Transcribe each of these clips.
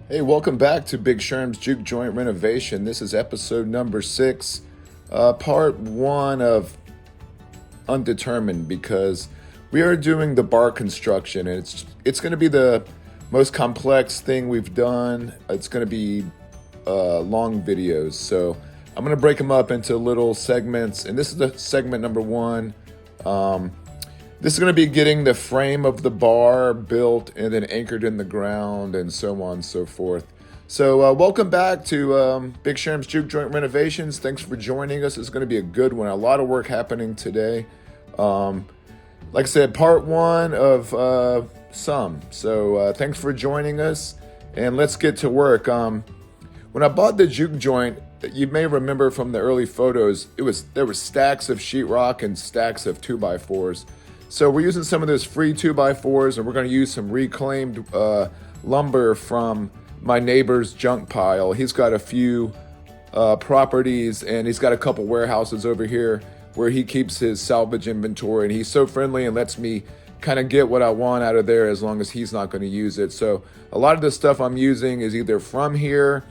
Hey, welcome back to Big Sherm's Juke Joint Renovation. This is episode number 6, part 1 of Undetermined, because we are doing the bar construction, and it's going to be the most complex thing we've done. It's going to be long videos, so I'm going to break them up into little segments, and this is the segment number 1. This is going to be getting the frame of the bar built and then anchored in the ground and so on and so forth. So welcome back to Big Sherm's Juke Joint Renovations. Thanks for joining us. It's going to be a good one. A lot of work happening today. Like I said, part 1 of some. So thanks for joining us, and let's get to work. When I bought the juke joint, you may remember from the early photos, there were stacks of sheetrock and stacks of 2x4s. So we're using some of those free 2x4s, and we're going to use some reclaimed lumber from my neighbor's junk pile. He's got a few properties, and he's got a couple warehouses over here where he keeps his salvage inventory, and he's so friendly and lets me kind of get what I want out of there as long as he's not going to use it. So a lot of the stuff I'm using is either from here,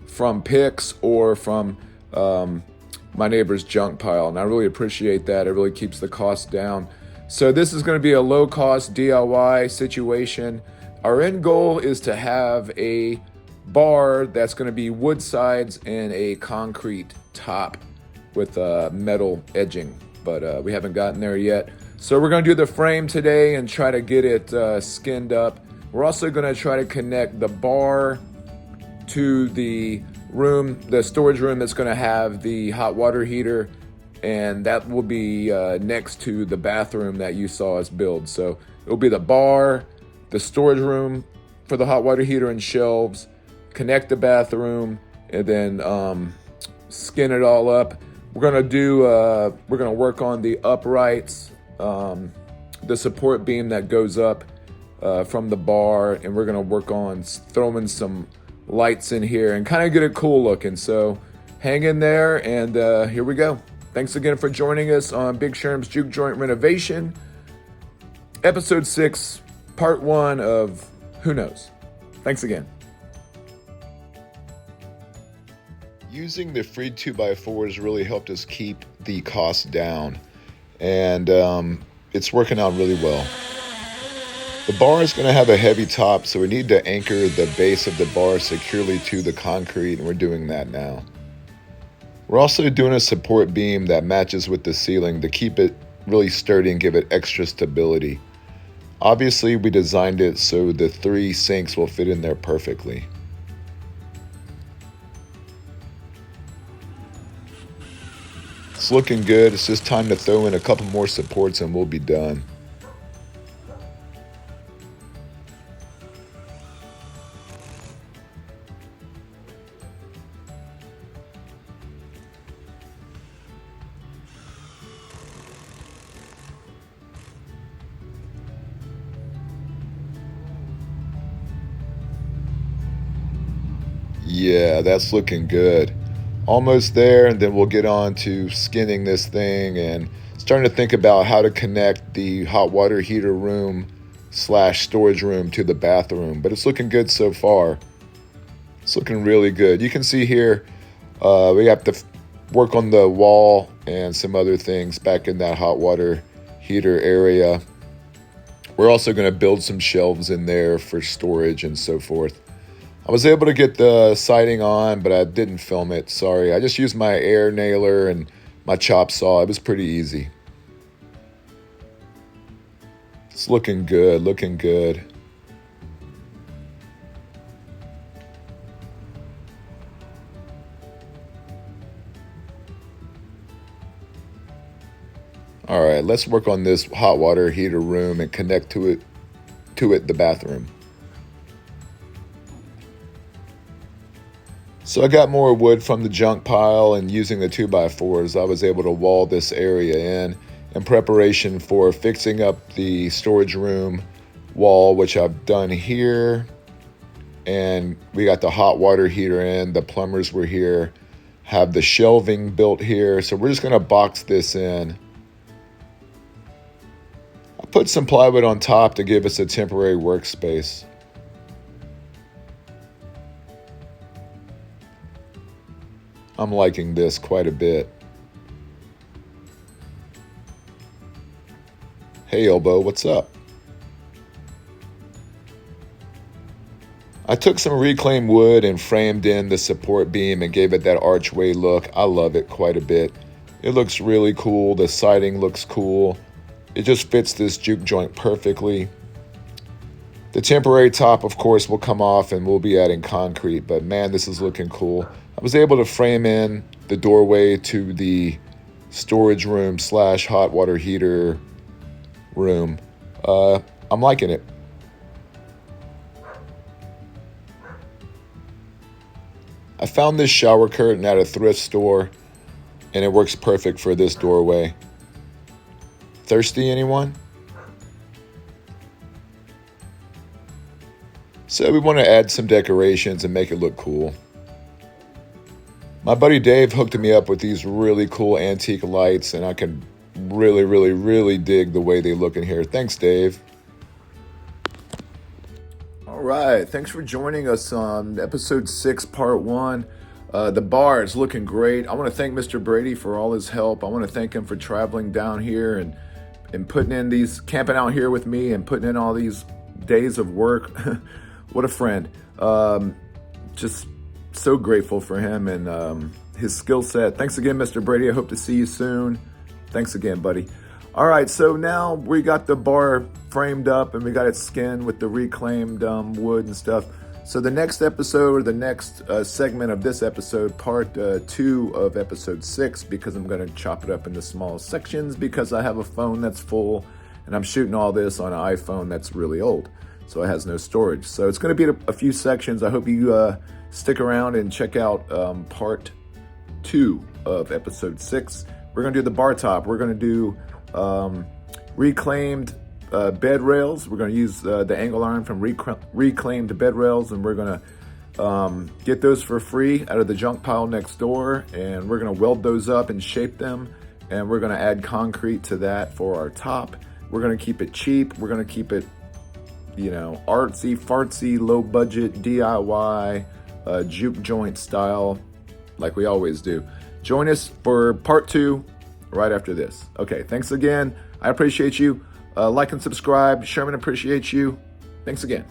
from picks, or from my neighbor's junk pile, and I really appreciate that. It really keeps the cost down. So this is going to be a low-cost DIY situation. Our end goal is to have a bar that's going to be wood sides and a concrete top with metal edging, but we haven't gotten there yet. So we're going to do the frame today and try to get it skinned up. We're also going to try to connect the bar to the room, the storage room that's going to have the hot water heater, and that will be next to the bathroom that you saw us build. So it'll be the bar, the storage room for the hot water heater and shelves, connect the bathroom, and then skin it all up. We're gonna work on the uprights, the support beam that goes up from the bar, and we're gonna work on throwing some lights in here and kind of get it cool looking. So hang in there, and here we go. Thanks again for joining us on Big Sherm's Juke Joint Renovation, episode 6, part 1 of Who Knows. Thanks again. Using the free 2x4s really helped us keep the cost down, and it's working out really well. The bar is going to have a heavy top, so we need to anchor the base of the bar securely to the concrete, and we're doing that now. We're also doing a support beam that matches with the ceiling to keep it really sturdy and give it extra stability. Obviously, we designed it so the 3 sinks will fit in there perfectly. It's looking good. It's just time to throw in a couple more supports and we'll be done. Yeah, that's looking good. Almost there, and then we'll get on to skinning this thing and starting to think about how to connect the hot water heater room / storage room to the bathroom. But it's looking good so far. It's looking really good. You can see here we have to work on the wall and some other things back in that hot water heater area. We're also going to build some shelves in there for storage and so forth. I was able to get the siding on, but I didn't film it. Sorry. I just used my air nailer and my chop saw. It was pretty easy. It's looking good, looking good. All right, let's work on this hot water heater room and connect to it the bathroom. So I got more wood from the junk pile, and using the 2x4s, I was able to wall this area in preparation for fixing up the storage room wall, which I've done here. And we got the hot water heater in, the plumbers were here, have the shelving built here. So we're just gonna box this in. I put some plywood on top to give us a temporary workspace. I'm liking this quite a bit. Hey Elbow, what's up? I took some reclaimed wood and framed in the support beam and gave it that archway look. I love it quite a bit. It looks really cool. The siding looks cool. It just fits this juke joint perfectly. The temporary top, of course, will come off and we'll be adding concrete, but man, this is looking cool. I was able to frame in the doorway to the storage room / hot water heater room. I'm liking it. I found this shower curtain at a thrift store, and it works perfect for this doorway. Thirsty, anyone? So we want to add some decorations and make it look cool. My buddy Dave hooked me up with these really cool antique lights, and I can really dig the way they look in here. Thanks, Dave. All right, thanks for joining us on episode 6, part 1. The bar is looking great. I want to thank Mr. Brady for all his help. I want to thank him for traveling down here and putting in these, camping out here with me and putting in all these days of work. What a friend. Just so grateful for him and his skill set. Thanks again, Mr. Brady. I hope to see you soon. Thanks again, buddy. All right, so now we got the bar framed up and we got it skinned with the reclaimed wood and stuff. So the next episode, or the next segment of this episode, part 2 of episode 6, because I'm going to chop it up into small sections because I have a phone that's full and I'm shooting all this on an iPhone that's really old, so it has no storage. So it's going to be a few sections. I hope you stick around and check out part 2 of episode 6. We're going to do the bar top. We're going to do reclaimed bed rails. We're going to use the angle iron from reclaimed bed rails, and we're going to get those for free out of the junk pile next door, and we're going to weld those up and shape them, and we're going to add concrete to that for our top. We're going to keep it cheap. We're going to keep it, artsy, fartsy, low budget, DIY, juke joint style, like we always do. Join us for part 2 right after this. Okay, thanks again. I appreciate you. Like and subscribe. Sherman appreciates you. Thanks again.